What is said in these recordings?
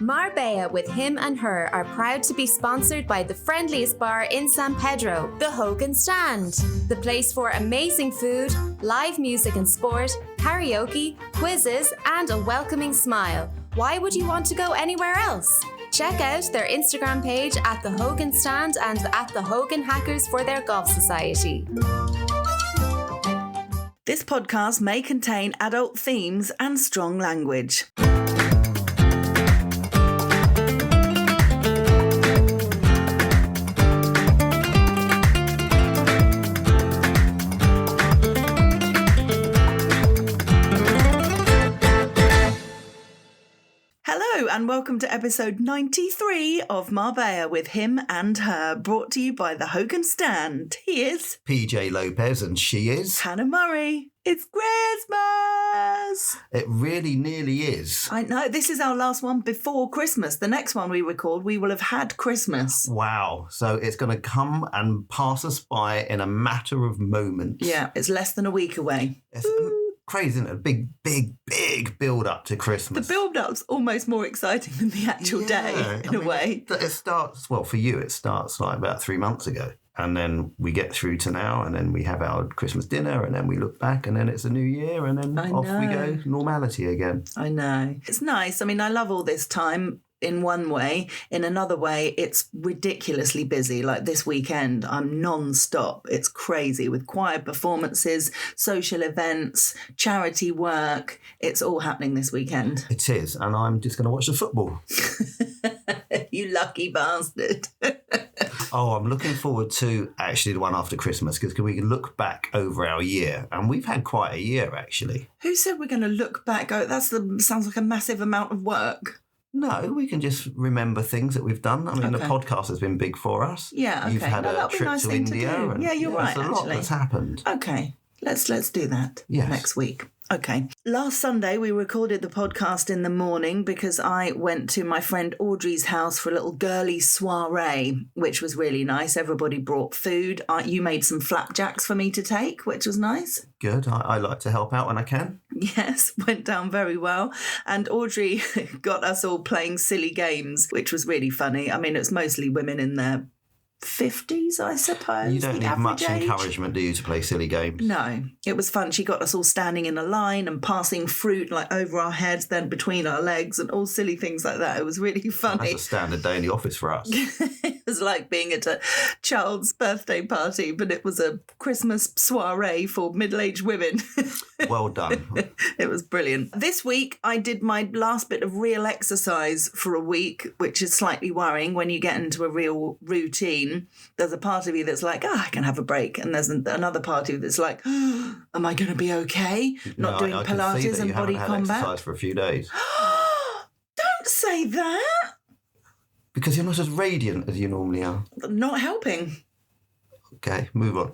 Marbella with Him and Her are proud to be sponsored by the friendliest bar in San Pedro, the Holden Stand. The place for amazing food, live music and sport, karaoke, quizzes, and a welcoming smile. Why would you want to go anywhere else? Check out their Instagram page at the Holden Stand and at the Holden Hackers for their golf society. This podcast may contain adult themes and strong language. Hello and welcome to episode 93 of Marbella with Him and Her, brought to you by the Holden Stand. He is PJ Lopez and she is Hannah Murray. It's Christmas! It really nearly is. I know, this is our last one before Christmas. The next one we record, we will have had Christmas. Wow. So it's going to come and pass us by in a matter of moments. Yeah, it's less than a week away. It's crazy, isn't it? A big build-up to Christmas. The build-up's almost more exciting than the actual day, in a way. It starts, well, for you, it starts like about 3 months ago. And then we get through to now, and then we have our Christmas dinner, and then we look back, and then it's a new year, and then off we go, normality again. I know. It's nice. I mean, I love all this time in one way. In another way, it's ridiculously busy. Like this weekend, I'm non-stop. It's crazy with choir performances, social events, charity work. It's all happening this weekend. It is, and I'm just going to watch the football. You lucky bastard. Oh, I'm looking forward to actually the one after Christmas because we can look back over our year. And we've had quite a year, actually. Who said we're going to look back? Sounds like a massive amount of work. No, we can just remember things that we've done. I mean, the podcast has been big for us. Yeah, okay. You've had a trip to India. And, yeah, you're right, there's a lot that's happened. Okay, let's do that next week. Okay. Last Sunday, we recorded the podcast in the morning because I went to my friend Audrey's house for a little girly soiree, which was really nice. Everybody brought food. You made some flapjacks for me to take, which was nice. Good. I like to help out when I can. Yes, went down very well. And Audrey got us all playing silly games, which was really funny. I mean, it's mostly women in their 50s, I suppose. You don't need much encouragement, do you, to play silly games? No, it was fun. She got us all standing in a line and passing fruit like over our heads, then between our legs and all silly things like that. It was really funny. That's a standard day in the office for us. It was like being at a child's birthday party, but it was a Christmas soiree for middle-aged women. Well done. It was brilliant. This week, I did my last bit of real exercise for a week, which is slightly worrying when you get into a real routine. There's a part of you that's like, I can have a break. And there's another part of you that's like, am I going to be okay? Not doing I Pilates can see that and body you haven't had combat. exercise for a few days. Don't say that. Because you're not as radiant as you normally are. Not helping. Okay, move on.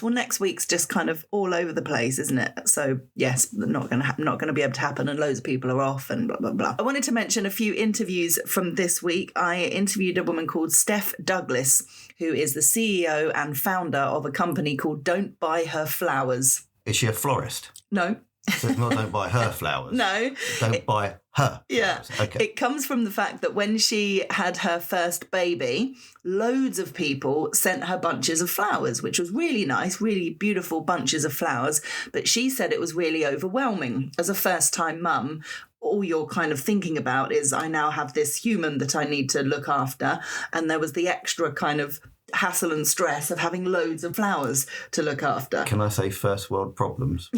Well, next week's just kind of all over the place, isn't it? So, yes, not going to be able to happen and loads of people are off and blah, blah, blah. I wanted to mention a few interviews from this week. I interviewed a woman called Steph Douglas, who is the CEO and founder of a company called Don't Buy Her Flowers. Is she a florist? No. So it's not don't buy her flowers. No. Don't buy her. Yeah. Flowers. Okay. It comes from the fact that when she had her first baby, loads of people sent her bunches of flowers, which was really nice, really beautiful bunches of flowers. But she said it was really overwhelming. As a first-time mum, all you're kind of thinking about is, I now have this human that I need to look after. And there was the extra kind of hassle and stress of having loads of flowers to look after. Can I say first world problems?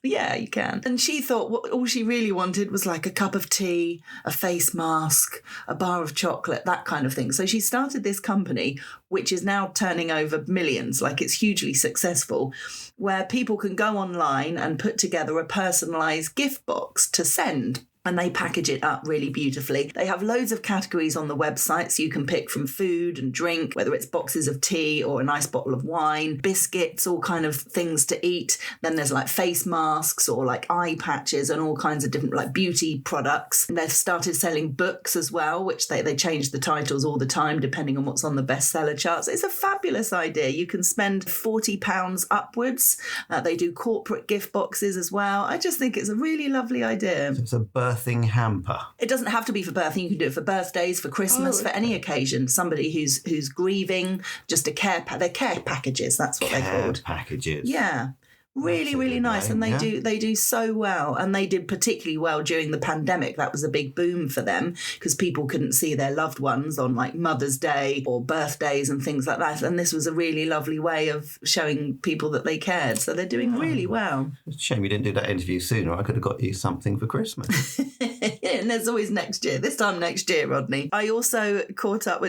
Yeah, you can. And she thought all she really wanted was like a cup of tea, a face mask, a bar of chocolate, that kind of thing. So she started this company, which is now turning over millions, like it's hugely successful, where people can go online and put together a personalised gift box to send. And they package it up really beautifully. They have loads of categories on the website, so you can pick from food and drink, whether it's boxes of tea or a nice bottle of wine, biscuits, all kind of things to eat. Then there's like face masks or like eye patches and all kinds of different like beauty products. And they've started selling books as well, which they change the titles all the time depending on what's on the bestseller charts. It's a fabulous idea. You can spend £40 upwards. They do corporate gift boxes as well. I just think it's a really lovely idea. It's a birthday birthing hamper. It doesn't have to be for birthing. You can do it for birthdays, for Christmas, for any occasion. Somebody who's grieving, just a they're care packages. That's what they're called. Packages. Yeah. Really nice. Name, and they do so well. And they did particularly well during the pandemic. That was a big boom for them because people couldn't see their loved ones on like Mother's Day or birthdays and things like that. And this was a really lovely way of showing people that they cared. So they're doing really well. It's a shame you didn't do that interview sooner. I could have got you something for Christmas. And there's always next year. This time next year, Rodney. I also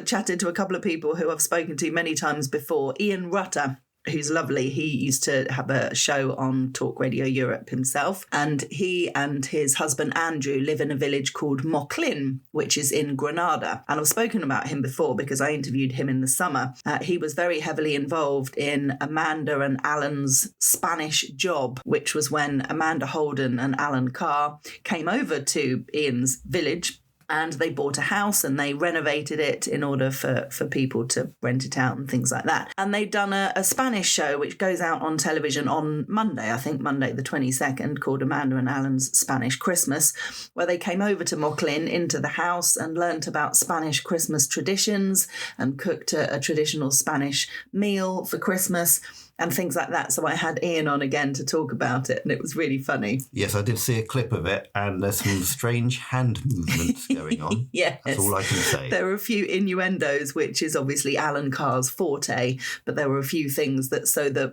chatted to a couple of people who I've spoken to many times before. Ian Rutter, who's lovely. He used to have a show on Talk Radio Europe himself. And he and his husband Andrew live in a village called Moclin, which is in Granada. And I've spoken about him before because I interviewed him in the summer. He was very heavily involved in Amanda and Alan's Spanish job, which was when Amanda Holden and Alan Carr came over to Ian's village. And they bought a house and they renovated it in order for people to rent it out and things like that. And they'd done a Spanish show which goes out on television on Monday, I think Monday the 22nd, called Amanda and Alan's Spanish Christmas, where they came over to Moclin into the house and learnt about Spanish Christmas traditions and cooked a traditional Spanish meal for Christmas and things like that. So I had Ian on again to talk about it, and it was really funny. Yes, I did see a clip of it, and there's some strange hand movements going on. Yes. That's all I can say. There were a few innuendos, which is obviously Alan Carr's forte, but there were a few things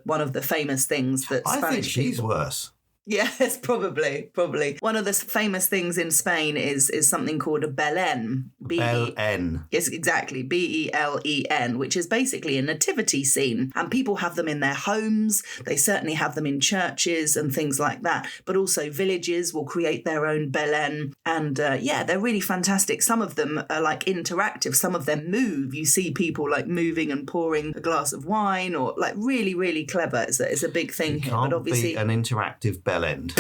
one of the famous things that Spanish I think she's people... worse. Yes, probably. One of the famous things in Spain is something called a Belén. Belén. Yes, exactly. Belen, which is basically a nativity scene. And people have them in their homes. They certainly have them in churches and things like that. But also villages will create their own Belén. And they're really fantastic. Some of them are like interactive. Some of them move. You see people like moving and pouring a glass of wine, or like really, really clever. It's a big thing here. Can't but obviously be an interactive bell end.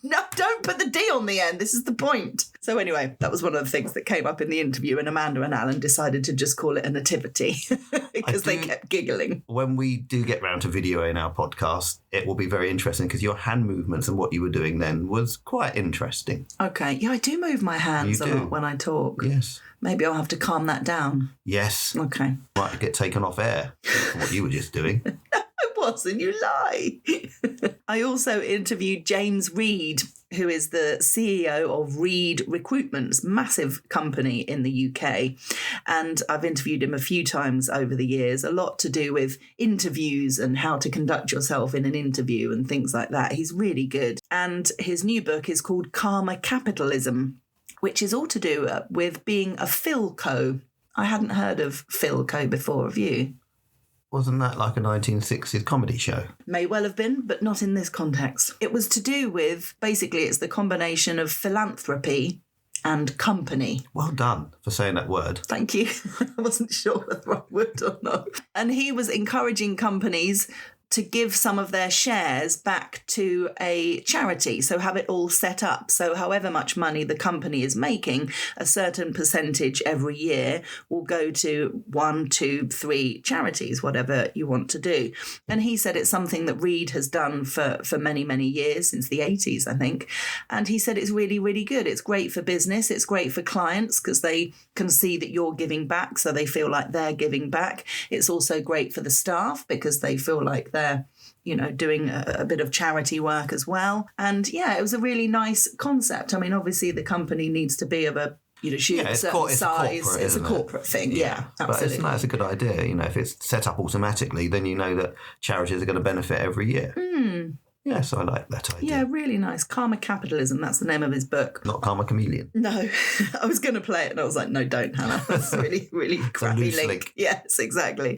No, don't put the D on the end. This is the point. So anyway, that was one of the things that came up in the interview, and Amanda and Alan decided to just call it a nativity because they kept giggling. When we do get round to videoing our podcast, it will be very interesting because your hand movements and what you were doing then was quite interesting. Okay. Yeah, I do move my hands a lot when I talk. Yes. Maybe I'll have to calm that down. Yes. Okay. Might get taken off air for what you were just doing. Wasn't, you lie. I also interviewed James Reed, who is the CEO of Reed Recruitment, massive company in the UK. And I've interviewed him a few times over the years, a lot to do with interviews and how to conduct yourself in an interview and things like that. He's really good. And his new book is called Karma Capitalism, which is all to do with being a Philco. I hadn't heard of Philco before, have you? Wasn't that like a 1960s comedy show? May well have been, but not in this context. It was to do with, basically, it's the combination of philanthropy and company. Well done for saying that word. Thank you. I wasn't sure whether I would or not. And he was encouraging companies to give some of their shares back to a charity, so have it all set up. So however much money the company is making, a certain percentage every year will go to 1, 2, 3 charities, whatever you want to do. And he said it's something that Reed has done for many, many years, since the 80s, I think. And he said it's really, really good. It's great for business. It's great for clients because they can see that you're giving back, so they feel like they're giving back. It's also great for the staff because they feel like they're, doing a bit of charity work as well. And yeah, it was a really nice concept. I mean, obviously the company needs to be of a, certain size. It's a corporate thing. Yeah, absolutely. But it's a good idea. If it's set up automatically, then you know that charities are going to benefit every year. Yes, I like that idea. Yeah, really nice. Karma Capitalism, that's the name of his book. Not Karma Chameleon. No, I was going to play it and I was like, no, don't, Hannah. That's really, really crappy link. Yes, exactly.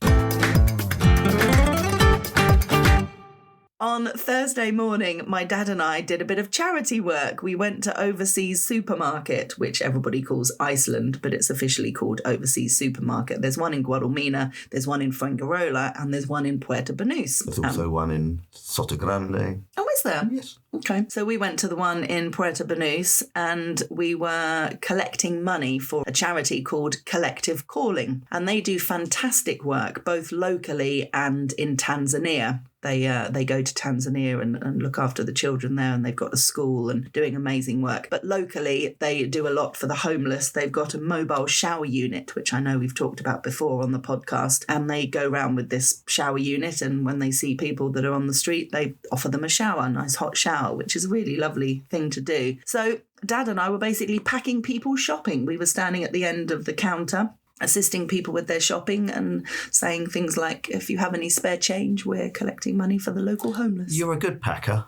On Thursday morning, my dad and I did a bit of charity work. We went to Overseas Supermarket, which everybody calls Iceland, but it's officially called Overseas Supermarket. There's one in Guadalmina, there's one in Fuengirola, and there's one in Puerto Banús. There's also one in Sotogrande. Oh, is there? Yes. Okay. So we went to the one in Puerto Banús and we were collecting money for a charity called Collective Calling. And they do fantastic work, both locally and in Tanzania. They go to Tanzania and look after the children there, and they've got a school and doing amazing work. But locally, they do a lot for the homeless. They've got a mobile shower unit, which I know we've talked about before on the podcast, and they go around with this shower unit, and when they see people that are on the street, they offer them a shower, a nice hot shower, which is a really lovely thing to do. So Dad and I were basically packing people's shopping. We were standing at the end of the counter, assisting people with their shopping and saying things like, if you have any spare change, we're collecting money for the local homeless. You're a good packer.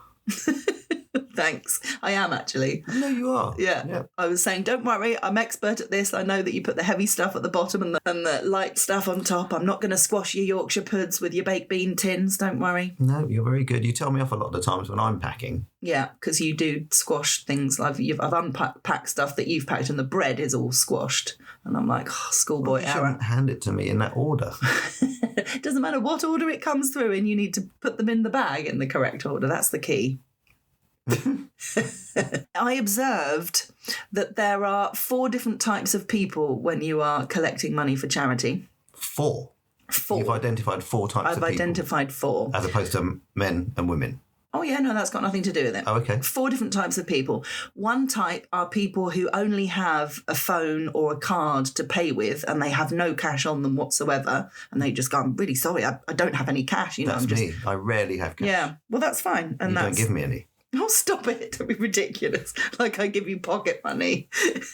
Thanks. I am, actually. No, you are. Yeah. I was saying, don't worry, I'm expert at this. I know that you put the heavy stuff at the bottom and the light stuff on top. I'm not going to squash your Yorkshire puds with your baked bean tins. Don't worry. No, you're very good. You tell me off a lot of the times when I'm packing. Yeah, because you do squash things. I've unpacked stuff that you've packed and the bread is all squashed. And I'm like, schoolboy error. You shouldn't hand it to me in that order. It doesn't matter what order it comes through, and you need to put them in the bag in the correct order. That's the key. I observed that there are 4 different types of people when you are collecting money for charity. 4? 4. You've identified 4 types of people? I've identified 4. As opposed to men and women? Oh, yeah, no, that's got nothing to do with it. Oh, okay. 4 different types of people. One type are people who only have a phone or a card to pay with, and they have no cash on them whatsoever, and they just go, I'm really sorry, I don't have any cash. That's me. I rarely have cash. Yeah, well, that's fine. And don't give me any. Oh, stop it. Don't be ridiculous. Like I give you pocket money.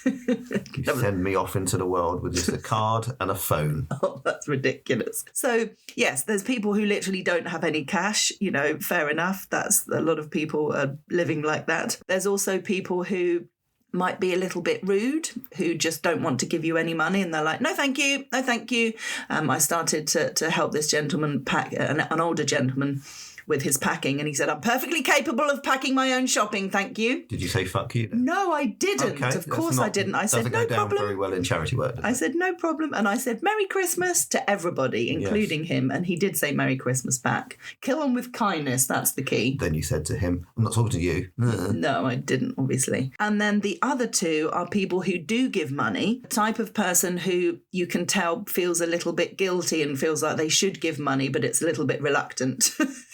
You send me off into the world with just a card and a phone. Oh, that's ridiculous. So, yes, there's people who literally don't have any cash. You know, fair enough. That's a lot of people are living like that. There's also people who might be a little bit rude, who just don't want to give you any money, and they're like, no thank you, no thank you. I started to help this gentleman pack, an older gentleman, with his packing, and he said, I'm perfectly capable of packing my own shopping, thank you. Did you say fuck you then? No, I didn't. Okay, of course I didn't. I said, no problem. Doesn't go down very well in charity work, does it? I said, no problem. And I said, Merry Christmas to everybody, including him. And he did say Merry Christmas back. Kill him with kindness, that's the key. Then you said to him, I'm not talking to you. No, I didn't, obviously. And then the other 2 are people who do give money, the type of person who you can tell feels a little bit guilty and feels like they should give money, but it's a little bit reluctant.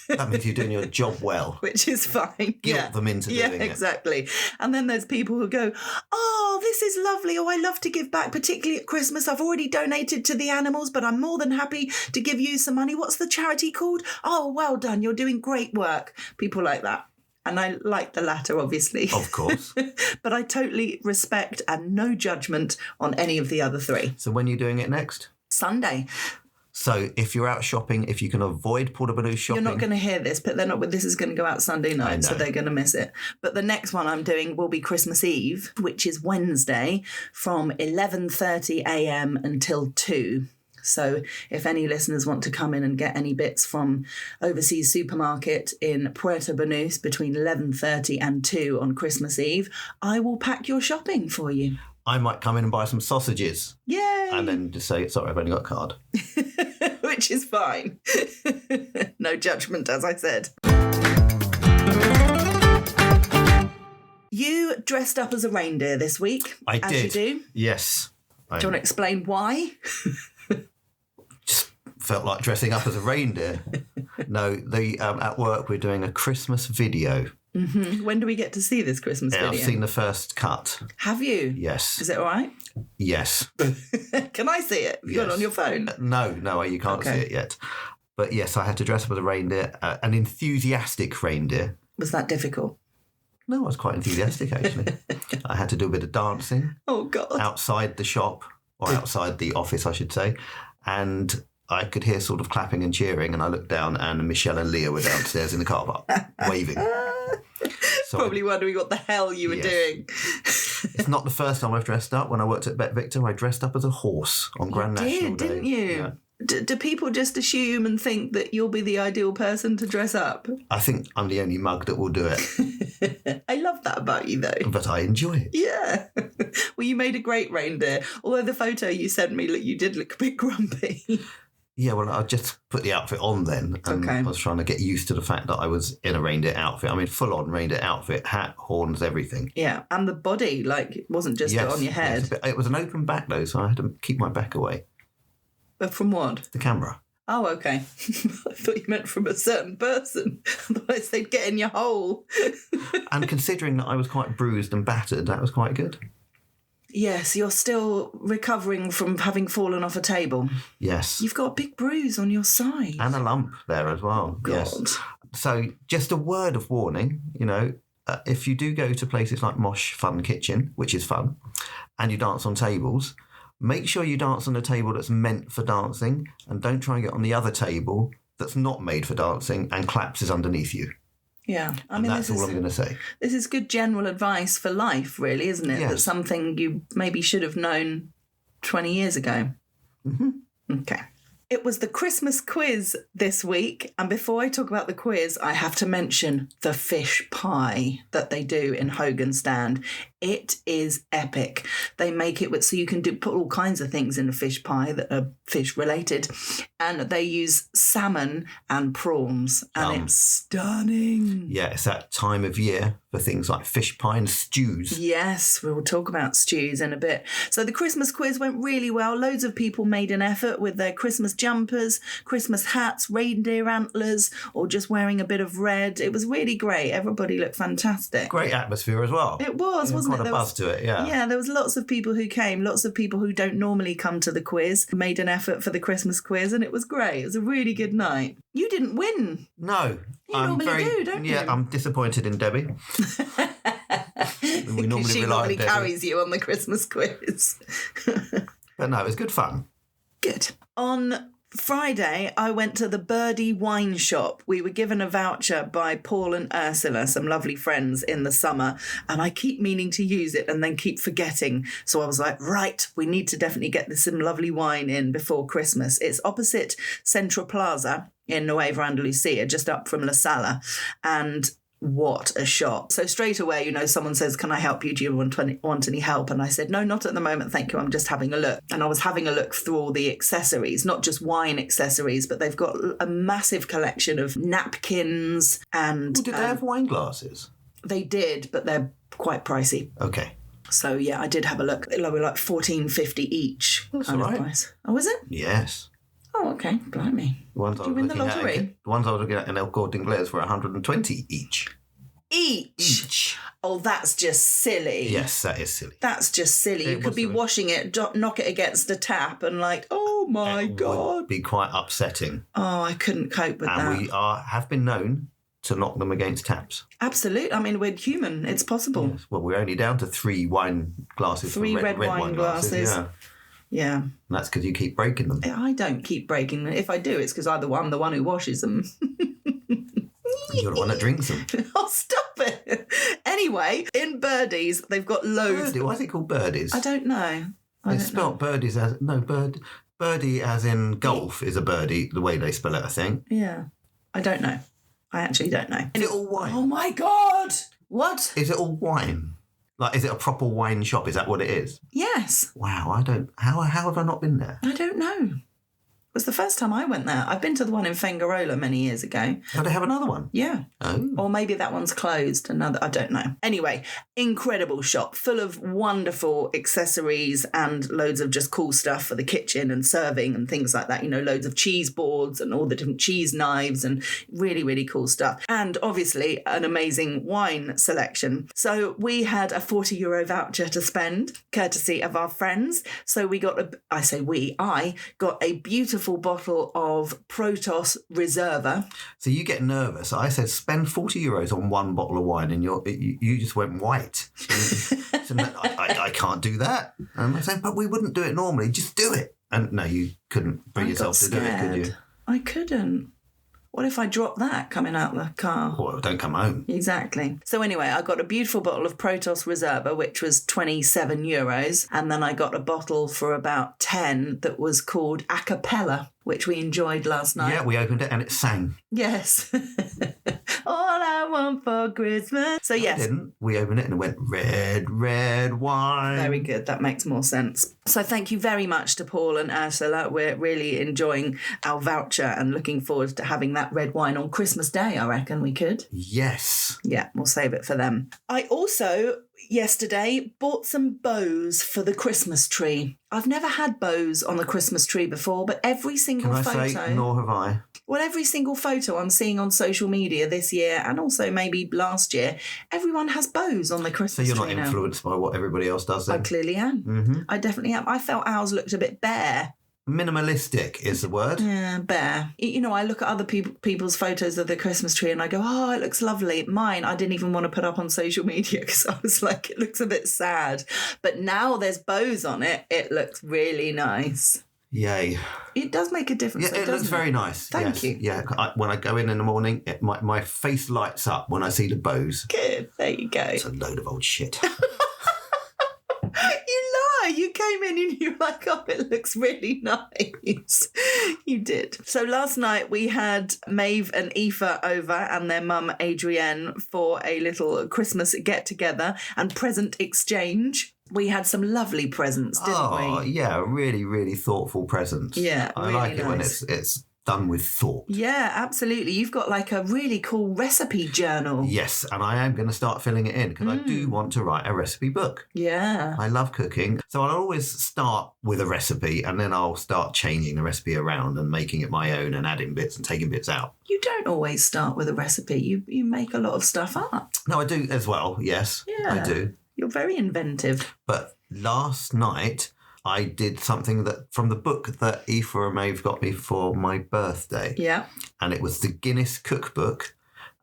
That means you're doing your job well. Which is fine. Guilt them into doing it. Yeah, exactly. And then there's people who go, oh, this is lovely. Oh, I love to give back, particularly at Christmas. I've already donated to the animals, but I'm more than happy to give you some money. What's the charity called? Oh, well done. You're doing great work. People like that. And I like the latter, obviously. Of course. But I totally respect and no judgment on any of the other 3. So when are you doing it next? Sunday. So if you're out shopping, if you can avoid Portobello shopping... You're not going to hear this, but they're not. This is going to go out Sunday night, so they're going to miss it. But the next one I'm doing will be Christmas Eve, which is Wednesday, from 11:30am until 2. So if any listeners want to come in and get any bits from Overseas Supermarket in Puerto Banús between 11:30 and 2 on Christmas Eve, I will pack your shopping for you. I might come in and buy some sausages. Yay! And then just say, sorry, I've only got a card. Which is fine. No judgment, as I said. You dressed up as a reindeer this week. I did. As you do. Yes. Do you want to explain why? Just felt like dressing up as a reindeer. No, at work we're doing a Christmas video. Mm-hmm. When do we get to see this Christmas video? I've seen the first cut. Have you? Yes. Is it all right? Yes. Can I see it? Have you got it on your phone? No, you can't see it yet. But yes, I had to dress up as a reindeer, an enthusiastic reindeer. Was that difficult? No, I was quite enthusiastic, actually. I had to do a bit of dancing. Oh, God. Outside the shop, or outside the office, I should say. And I could hear sort of clapping and cheering, and I looked down, and Michelle and Leah were downstairs in the car park, waving. So probably wondering what the hell you were doing. It's not the first time I've dressed up. When I worked at Bet Victor, I dressed up as a horse on Grand National Day. Didn't you? Yeah. Do people just assume and think that you'll be the ideal person to dress up? I think I'm the only mug that will do it. I love that about you, though. But I enjoy it. Yeah. Well, you made a great reindeer. Although the photo you sent me, you did look a bit grumpy. Yeah, well, I just put the outfit on then. And I was trying to get used to the fact that I was in a reindeer outfit. I mean, full-on reindeer outfit, hat, horns, everything. Yeah, and the body, it wasn't just on your head. Yes, it was an open back, though, so I had to keep my back away. But from what? The camera. Oh, okay. I thought you meant from a certain person. Otherwise they'd get in your hole. And considering that I was quite bruised and battered, that was quite good. Yes, you're still recovering from having fallen off a table. Yes. You've got a big bruise on your side. And a lump there as well. God. Yes. So just a word of warning, if you do go to places like Mosh Fun Kitchen, which is fun, and you dance on tables, make sure you dance on a table that's meant for dancing and don't try and get on the other table that's not made for dancing and collapses underneath you. Yeah. That's all I'm going to say. This is good general advice for life, really, isn't it? Yes. That's something you maybe should have known 20 years ago. Mm-hmm. Okay. It was the Christmas quiz this week. And before I talk about the quiz, I have to mention the fish pie that they do in Hogan Stand. It is epic. They make it so you can put all kinds of things in a fish pie that are fish related. And they use salmon and prawns. And it's stunning. Yeah, it's that time of year for things like fish pie and stews. Yes, we will talk about stews in a bit. So the Christmas quiz went really well. Loads of people made an effort with their Christmas jumpers, Christmas hats, reindeer antlers, or just wearing a bit of red. It was really great. Everybody looked fantastic. Great atmosphere as well. It was, wasn't it? Quite a buzz to it, yeah. Yeah, there was lots of people who came, lots of people who don't normally come to the quiz, made an effort for the Christmas quiz, and it was great. It was a really good night. You didn't win. No. You normally do, don't you? Yeah, I'm disappointed in Debbie. We normally she rely normally on Debbie. carries you on the Christmas quiz. But no, it was good fun. Good. On Friday, I went to the Birdie Wine Shop. We were given a voucher by Paul and Ursula, some lovely friends, in the summer, and I keep meaning to use it and then keep forgetting. So I was like, right, we need to definitely get this some lovely wine in before Christmas. It's opposite Central Plaza in Nueva Andalucia, just up from La Sala, and what a shop. So straight away, someone says, can I help you? Do you want any help? And I said, no, not at the moment, thank you. I'm just having a look. And I was having a look through all the accessories, not just wine accessories, but they've got a massive collection of napkins and... Well, did they have wine glasses? They did, but they're quite pricey. Okay. So, yeah, I did have a look. They were like $14.50 each. That's all right. Price. Oh, is it? Yes. Oh, okay. Blimey. Did you win the lottery? The ones I was looking at in El Corte Inglés were 120 each. Each? Oh, that's just silly. Yes, that is silly. That's just silly. You could be washing it, knock it against a tap and oh my God. It would be quite upsetting. Oh, I couldn't cope with that. And we have been known to knock them against taps. Absolutely. I mean, we're human. It's possible. Yes. Well, we're only down to 3 wine glasses. 3 red wine glasses. Yeah. And that's because you keep breaking them. I don't keep breaking them. If I do, it's because I'm the one who washes them. You're the one that drinks them. Oh, stop it. Anyway, in Birdies, they've got loads. Birdie? Why is it called Birdies? I don't know. It's spelled Birdies as... No, birdie as in golf is a birdie, the way they spell it, I think. Yeah. I don't know. I actually don't know. Is it all wine? Oh, my God. What? Is it all wine? Like, is it a proper wine shop? Is that what it is? Yes. Wow, I don't... How have I not been there? I don't know. It was the first time I went there. I've been to the one in Fengarola many years ago. Oh, they have another one? Yeah. Oh. Or maybe that one's closed. I don't know. Anyway, incredible shop full of wonderful accessories and loads of just cool stuff for the kitchen and serving and things like that. Loads of cheese boards and all the different cheese knives and really, really cool stuff. And obviously an amazing wine selection. So we had a €40 voucher to spend, courtesy of our friends. So we got I got a beautiful bottle of Protos Reserva. So you get nervous. I said, spend €40 on one bottle of wine, and you just went white. So, no, I can't do that. And I said, but we wouldn't do it normally. Just do it. And no, you couldn't bring yourself to do it, could you? I couldn't. What if I drop that coming out the car? Well, don't come home. Exactly. So anyway, I got a beautiful bottle of Protos Reserva, which was €27. And then I got a bottle for about 10 that was called A Cappella, which we enjoyed last night. Yeah, we opened it and it sang. Yes. All I want for Christmas. So yes. We didn't. We opened it and it went, red, red wine. Very good. That makes more sense. So thank you very much to Paul and Ursula. We're really enjoying our voucher and looking forward to having that red wine on Christmas Day, I reckon we could. Yes. Yeah, we'll save it for them. I also yesterday, bought some bows for the Christmas tree. I've never had bows on the Christmas tree before, but every single Can I photo... say, nor have I. Well, every single photo I'm seeing on social media this year, and also maybe last year, everyone has bows on the Christmas tree. So you're not influenced by what everybody else does then? I clearly am. Mm-hmm. I definitely am. I felt ours looked a bit bare. Minimalistic is the word. Yeah, bare. You know, I look at other people's photos of the Christmas tree and I go, oh, it looks lovely. Mine, I didn't even want to put up on social media because I was like, it looks a bit sad. But now there's bows on it. It looks really nice. Yay. It does make a difference. Yeah, it looks very nice. Thank you. Yeah, when I go in the morning, my face lights up when I see the bows. Good. There you go. It's a load of old shit. You lie. You came in and you were like, oh, it looks really nice. You did. So last night we had Maeve and Aoife over and their mum Adrienne for a little Christmas get-together and present exchange. We had some lovely presents, didn't we? Oh, yeah, really, really thoughtful presents. Yeah, I really like it when nice. it's done with thought. Yeah, absolutely. You've got like a really cool recipe journal. Yes, and I am going to start filling it in because I do want to write a recipe book. Yeah. I love cooking. So I'll always start with a recipe and then I'll start changing the recipe around and making it my own and adding bits and taking bits out. You don't always start with a recipe. You make a lot of stuff up. No, I do as well. Yes, Yeah. I do. You're very inventive. But last night I did something that from the book that Aoife and Maeve got me for my birthday. Yeah. And it was the Guinness cookbook.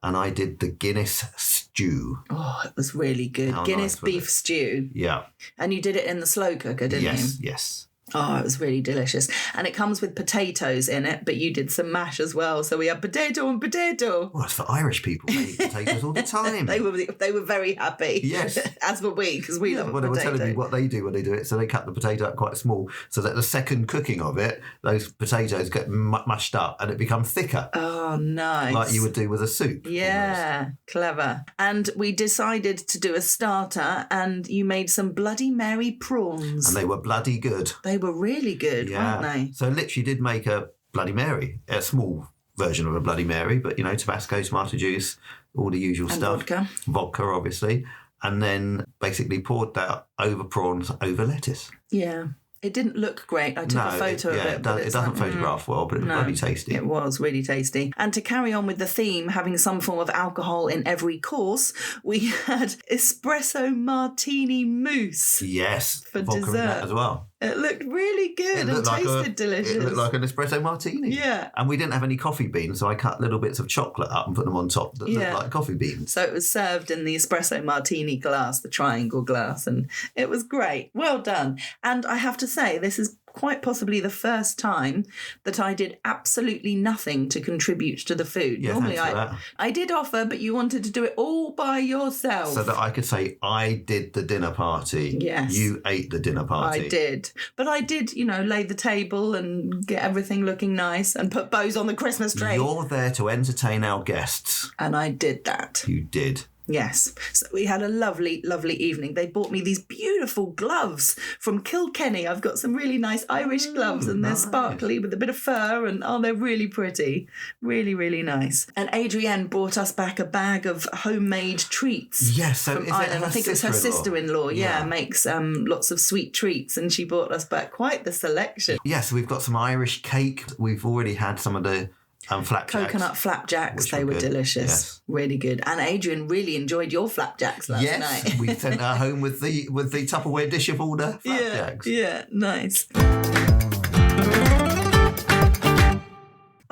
And I did the Guinness stew. Oh, it was really good. How Guinness nice was beef it? stew. Yeah. And you did it in the slow cooker, didn't you? Yes. Oh, it was really delicious. And it comes with potatoes in it, but you did some mash as well. So we had potato and potato. Well, it's for Irish people. They eat potatoes all the time. They were very happy. Yes. As were we, because we love a Well, they were potato. telling me what they do when they do it. So they cut the potato up quite small so that the second cooking of it, those potatoes get mashed up and it becomes thicker. Oh, nice. Like you would do with a soup. Yeah, almost. clever. And we decided to do a starter and you made some Bloody Mary prawns. And they were bloody good. They were really good, weren't they? So literally did make a Bloody Mary, a small version of a Bloody Mary, but, you know, Tabasco, tomato juice, all the usual And stuff. vodka. Vodka, obviously. And then basically poured that over prawns, over lettuce. Yeah. It didn't look great. I took a photo of it. But It doesn't photograph well, but it was bloody tasty. It was really tasty. And to carry on with the theme, having some form of alcohol in every course, we had espresso martini mousse. Yes, For vodka in dessert. that as well. It looked really good and tasted delicious. It looked like an espresso martini. Yeah. And we didn't have any coffee beans, so I cut little bits of chocolate up and put them on top that looked like coffee beans. So it was served in the espresso martini glass, the triangle glass, and it was great. Well done. And I have to say, this is quite possibly the first time that I did absolutely nothing to contribute to the food. Yeah, Normally thanks for that. I did offer, but you wanted to do it all by yourself. So that I could say, I did the dinner party. Yes. You ate the dinner party. I did. But I did, lay the table and get everything looking nice and put bows on the Christmas tree. You're there to entertain our guests. And I did that. You did. Yes. So we had a lovely, lovely evening. They bought me these beautiful gloves from Kilkenny. I've got some really nice Irish gloves and they're nice. sparkly with a bit of fur and they're really pretty. Really, really nice. And Adrienne brought us back a bag of homemade treats. Yes, so from is it Ireland. her I think it was her sister-in-law. Yeah, makes lots of sweet treats and she brought us back quite the selection. Yeah, so we've got some Irish cake. We've already had some of the flapjacks. Coconut flapjacks, Which they were were good. delicious. Yes. Really good. And Adrian really enjoyed your flapjacks last Yes, night. we sent her home with the Tupperware dish of all the flapjacks. Yeah, nice.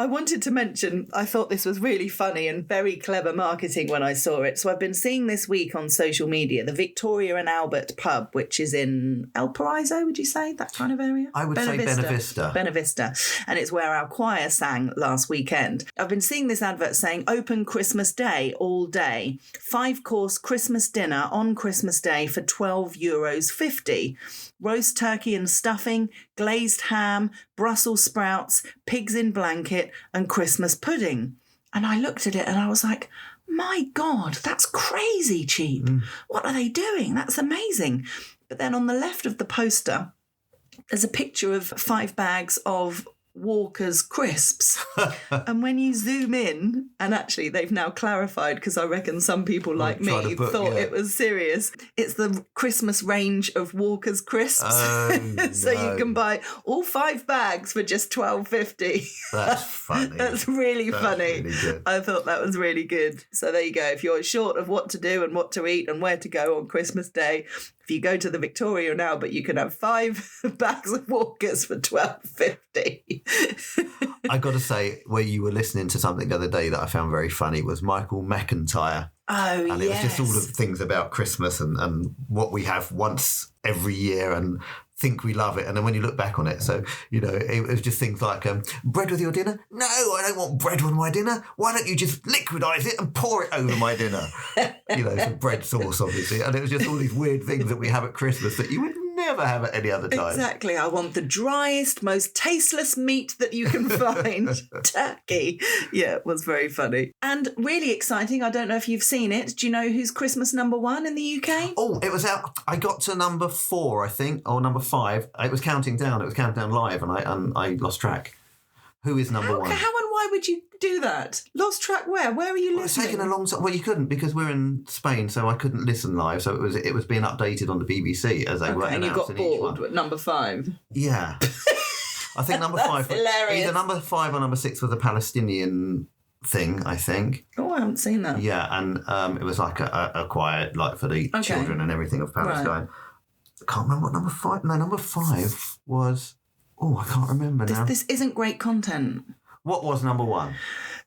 I wanted to mention, I thought this was really funny and very clever marketing when I saw it. So I've been seeing this week on social media, the Victoria and Albert pub, which is in El Paraiso, would you say? That kind of area? I would say Benavista. Benavista. And it's where our choir sang last weekend. I've been seeing this advert saying open Christmas Day all day. 5-course Christmas dinner on Christmas Day for €12.50. Roast turkey and stuffing, glazed ham, Brussels sprouts, pigs in blanket, and Christmas pudding. And I looked at it and I was like, my God, that's crazy cheap. What are they doing? That's amazing. But then on the left of the poster, there's a picture of 5 bags of Walker's crisps. And when you zoom in, and actually they've now clarified, because I reckon some people like me thought it was serious, it's the Christmas range of Walker's crisps. So you can buy all 5 bags for just $12.50. That's funny. That's really funny. Really good. I thought that was really good. So there you go. If you're short of what to do and what to eat and where to go on Christmas Day, if you go to the Victoria now, but you can have 5 bags of Walkers for $12.50. I got to say, where you were listening to something the other day that I found very funny was Michael McIntyre. Oh, and it was just all of the things about Christmas and what we have once every year and think we love it. And then when you look back on it, so, you know, it was just things like, bread with your dinner? No, I don't want bread with my dinner. Why don't you just liquidise it and pour it over my dinner? You know, some bread sauce, obviously. And it was just all these weird things that we have at Christmas that you would never have at any other time. Exactly. I want the driest, most tasteless meat that you can find. Turkey. Yeah, it was very funny. And really exciting. I don't know if you've seen it. Do you know who's Christmas #1 in the UK? Oh, it was out. I got to number 4, I think, or number 5. It was counting down. It was counting down live, and I lost track. Who is number 1? How and why would you do that? Lost track where? Where are you listening? It's taken a long time. Well, you couldn't because we're in Spain, so I couldn't listen live. So it was being updated on the BBC as they were announcing. And you got bored with number 5. Yeah. I think number 5. Hilarious. Either number 5 or number 6 was a Palestinian thing, I think. Oh, I haven't seen that. Yeah, and it was like a choir, like for the children and everything of Palestine. Right. I can't remember what number 5. No, number 5 was. Oh, I can't remember now. This isn't great content. What was number 1?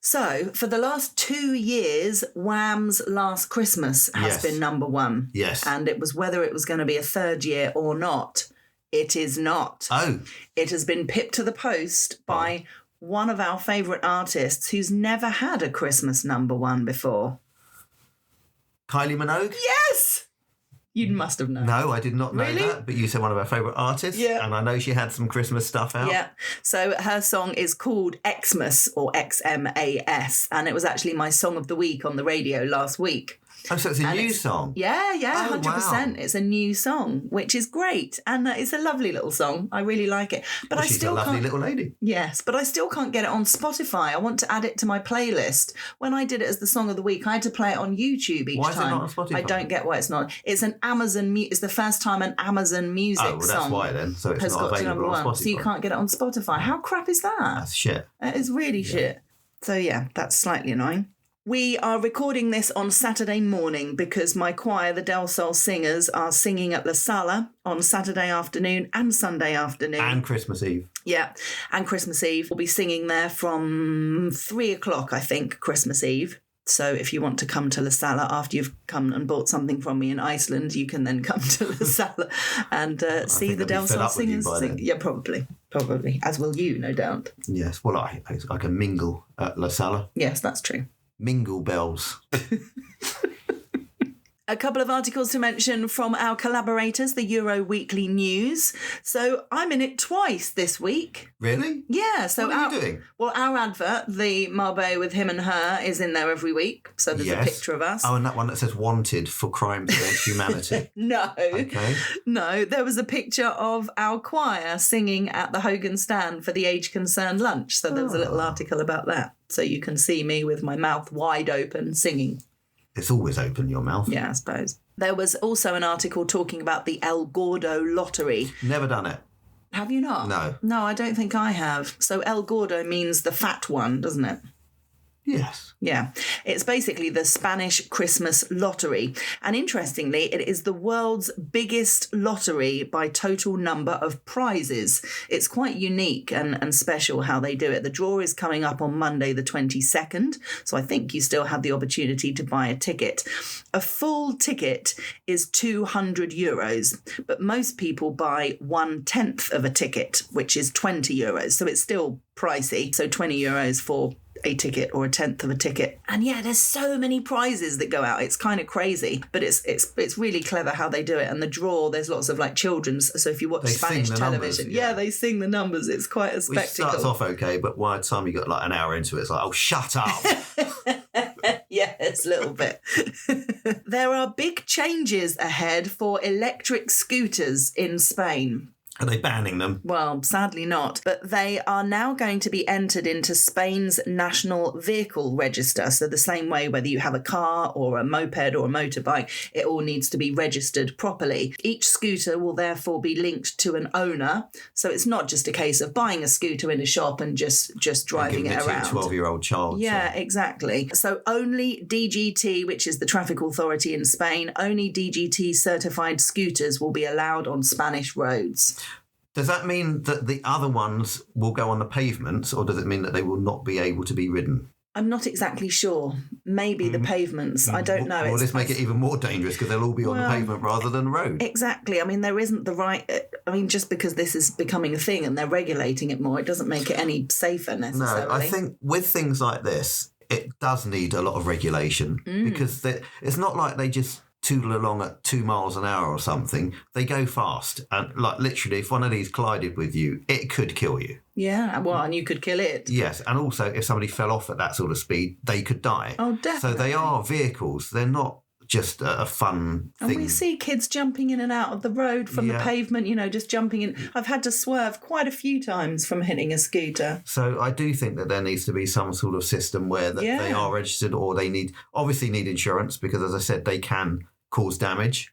So, for the last 2 years, Wham's Last Christmas has been number 1. Yes. And it was whether it was going to be a third year or not. It is not. Oh. It has been pipped to the post by one of our favourite artists who's never had a Christmas number 1 before. Kylie Minogue? Yes! You must have known. No, I did not know that, but you said one of our favourite artists. Yeah. And I know she had some Christmas stuff out. Yeah. So her song is called Xmas, or XMAS, and it was actually my song of the week on the radio last week. Oh, so it's a new song? Yeah, 100%. Wow. It's a new song, which is great. And it's a lovely little song. I really like it. But well, she's a lovely little lady. Yes, but I still can't get it on Spotify. I want to add it to my playlist. When I did it as the song of the week, I had to play it on YouTube each time. Why is it not on Spotify? I don't get why it's not. It's an Amazon. It's the first time an Amazon Music song that's why then. So it's not available on Spotify. So you can't get it on Spotify. How crap is that? That's shit. It is really shit. So yeah, that's slightly annoying. We are recording this on Saturday morning because my choir, the Del Sol Singers, are singing at La Sala on Saturday afternoon and Sunday afternoon. And Christmas Eve. Yeah, and Christmas Eve. We'll be singing there from 3 o'clock, I think, Christmas Eve. So if you want to come to La Sala after you've come and bought something from me in Iceland, you can then come to La Sala and see the Del Sol Singers sing. Yeah, probably, as will you, no doubt. Yes, well, I can mingle at La Sala. Yes, that's true. Mingle bells. A couple of articles to mention from our collaborators, the Euro Weekly News. So I'm in it twice this week. Really? Yeah. So what are you doing? Well, our advert, the Marbella with him and her, is in there every week. So there's a picture of us. Oh, and that one that says wanted for crimes against humanity. No. Okay. No, there was a picture of our choir singing at the Hogan stand for the Age Concerned lunch. So there was a little article about that. So you can see me with my mouth wide open singing. It's always open, your mouth. Yeah, I suppose. There was also an article talking about the El Gordo lottery. Never done it. Have you not? No. No, I don't think I have. So El Gordo means the fat one, doesn't it? Yes. Yeah. It's basically the Spanish Christmas lottery. And interestingly, it is the world's biggest lottery by total number of prizes. It's quite unique and special how they do it. The draw is coming up on Monday the 22nd. So I think you still have the opportunity to buy a ticket. A full ticket is €200, but most people buy 1/10 of a ticket, which is €20. So it's still pricey. So €20 for a ticket or 1/10 of a ticket. And yeah, there's so many prizes that go out. It's kind of crazy, but it's really clever how they do it. And the draw, there's lots of like children's. So if you watch Spanish television, numbers, they sing the numbers. It's quite a spectacle. It starts off okay, but by the time you got like an hour into it, it's like, oh, shut up. Yes, a little bit. There are big changes ahead for electric scooters in Spain. Are they banning them? Well, sadly not. But they are now going to be entered into Spain's National Vehicle Register. So the same way whether you have a car or a moped or a motorbike, it all needs to be registered properly. Each scooter will therefore be linked to an owner. So it's not just a case of buying a scooter in a shop and just driving it around. To a 12-year-old child. Yeah, exactly. So only DGT, which is the traffic authority in Spain, only DGT certified scooters will be allowed on Spanish roads. Does that mean that the other ones will go on the pavements, or does it mean that they will not be able to be ridden? I'm not exactly sure. Maybe the pavements. I don't know. Will this make it even more dangerous because they'll all be on the pavement rather than the road? Exactly. I mean, there isn't the right... I mean, just because this is becoming a thing and they're regulating it more, it doesn't make it any safer necessarily. No, I think with things like this, it does need a lot of regulation because it's not like they just tootle along at 2 miles an hour or something. They go fast. And like literally, if one of these collided with you, it could kill you. Yeah, well, and you could kill it. Yes, and also if somebody fell off at that sort of speed, they could die. Oh, definitely. So they are vehicles. They're not just a fun thing. And we see kids jumping in and out of the road from the pavement, just jumping in. I've had to swerve quite a few times from hitting a scooter. So I do think that there needs to be some sort of system where they are registered, or they obviously need insurance because, as I said, they can cause damage.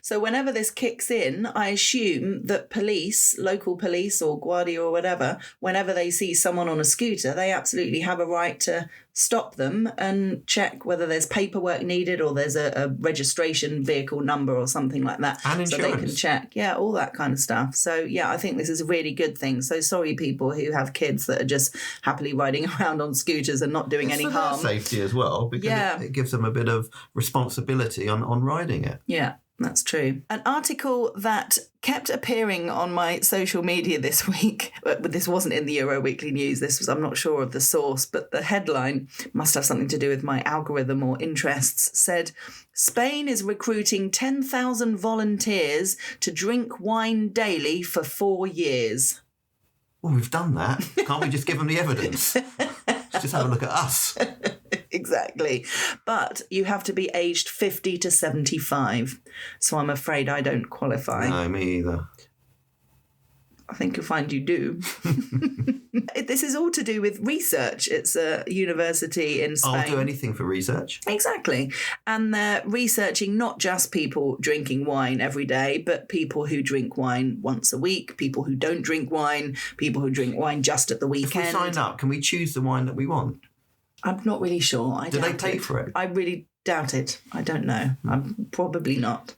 So whenever this kicks in, I assume that police, local police or Guardia or whatever, whenever they see someone on a scooter, they absolutely have a right to stop them and check whether there's paperwork needed or there's a registration vehicle number or something like that. And insurance. So they can check. Yeah, all that kind of stuff. So, yeah, I think this is a really good thing. So sorry, people who have kids that are just happily riding around on scooters and not doing any harm. It's for their safety as well, because it gives them a bit of responsibility on riding it. Yeah. That's true. An article that kept appearing on my social media this week, but this wasn't in the Euro Weekly News, I'm not sure of the source, but the headline must have something to do with my algorithm or interests, said, Spain is recruiting 10,000 volunteers to drink wine daily for 4 years. Well, we've done that. Can't we just give them the evidence? Let's just have a look at us. Exactly. But you have to be aged 50 to 75. So I'm afraid I don't qualify. No, me either. I think you'll find you do. This is all to do with research. It's a university in Spain. I'll do anything for research. Exactly. And they're researching not just people drinking wine every day, but people who drink wine once a week, people who don't drink wine, people who drink wine just at the weekend. If we sign up, can we choose the wine that we want? I'm not really sure. Do they pay for it? I really doubt it. I don't know. I'm probably not.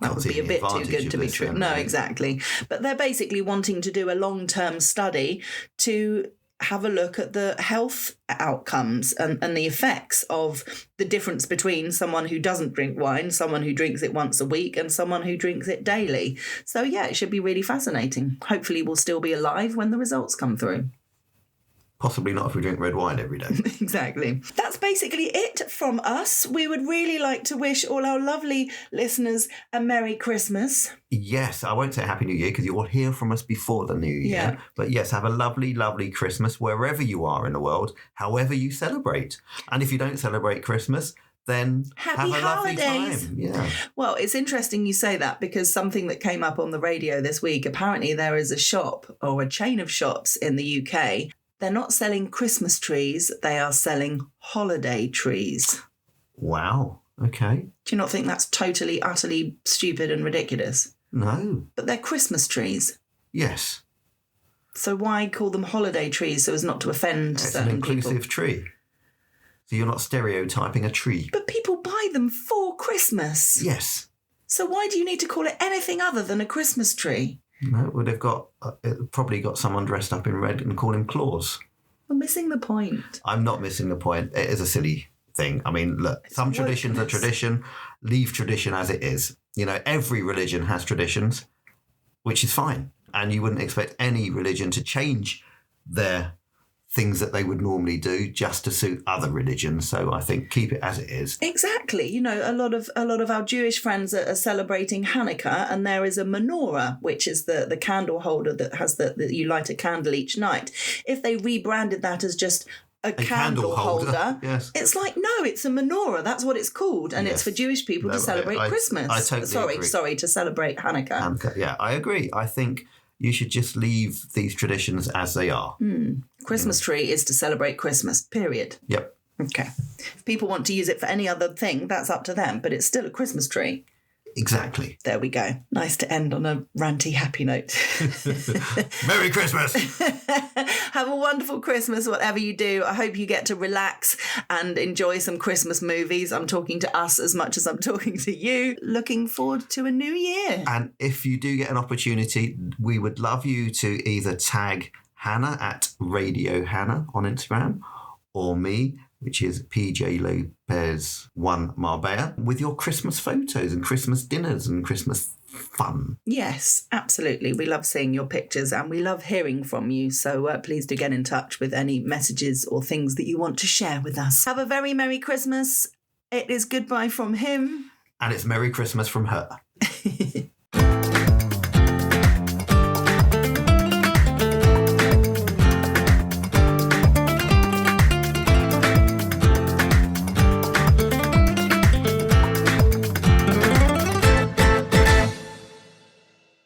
That would be a bit too good to be true. No, exactly. But they're basically wanting to do a long-term study to have a look at the health outcomes and the effects of the difference between someone who doesn't drink wine, someone who drinks it once a week, and someone who drinks it daily. So, yeah, it should be really fascinating. Hopefully we'll still be alive when the results come through. Possibly not if we drink red wine every day. Exactly. That's basically it from us. We would really like to wish all our lovely listeners a Merry Christmas. Yes, I won't say Happy New Year because you will hear from us before the New Year. Yeah. But yes, have a lovely, lovely Christmas wherever you are in the world, however you celebrate. And if you don't celebrate Christmas, then Happy have a holidays. lovely time. Yeah. Well, it's interesting you say that because something that came up on the radio this week, apparently there is a shop or a chain of shops in the UK. They're not selling Christmas trees, they are selling holiday trees. Wow. Okay. Do you not think that's totally, utterly stupid and ridiculous? No. But they're Christmas trees. Yes. So why call them holiday trees so as not to offend certain people? It's an inclusive tree. So you're not stereotyping a tree. But people buy them for Christmas. Yes. So why do you need to call it anything other than a Christmas tree? No, well, they've probably got someone dressed up in red and call him Claus. You're missing the point. I'm not missing the point. It is a silly thing. I mean, look, some traditions are tradition. Leave tradition as it is. Every religion has traditions, which is fine. And you wouldn't expect any religion to change their things that they would normally do just to suit other religions. So I think keep it as it is. Exactly. A lot of our Jewish friends are celebrating Hanukkah, and there is a menorah, which is the candle holder that has that you light a candle each night. If they rebranded that as just a candle holder. Yes. It's like, no, it's a menorah. That's what it's called. And it's for Jewish people to celebrate Christmas. I totally agree. Sorry, to celebrate Hanukkah. Yeah, I agree. I think you should just leave these traditions as they are. Christmas tree is to celebrate Christmas, period. Yep. Okay. If people want to use it for any other thing, that's up to them, but it's still a Christmas tree. Exactly. There we go. Nice to end on a ranty, happy note. Merry Christmas. Have a wonderful Christmas, whatever you do. I hope you get to relax and enjoy some Christmas movies. I'm talking to us as much as I'm talking to you. Looking forward to a new year. And if you do get an opportunity, we would love you to either tag Hannah at Radio Hannah on Instagram or me, which is PJ Lopez 1 Marbella, with your Christmas photos and Christmas dinners and Christmas fun. Yes, absolutely. We love seeing your pictures and we love hearing from you. So please do get in touch with any messages or things that you want to share with us. Have a very Merry Christmas. It is goodbye from him. And it's Merry Christmas from her.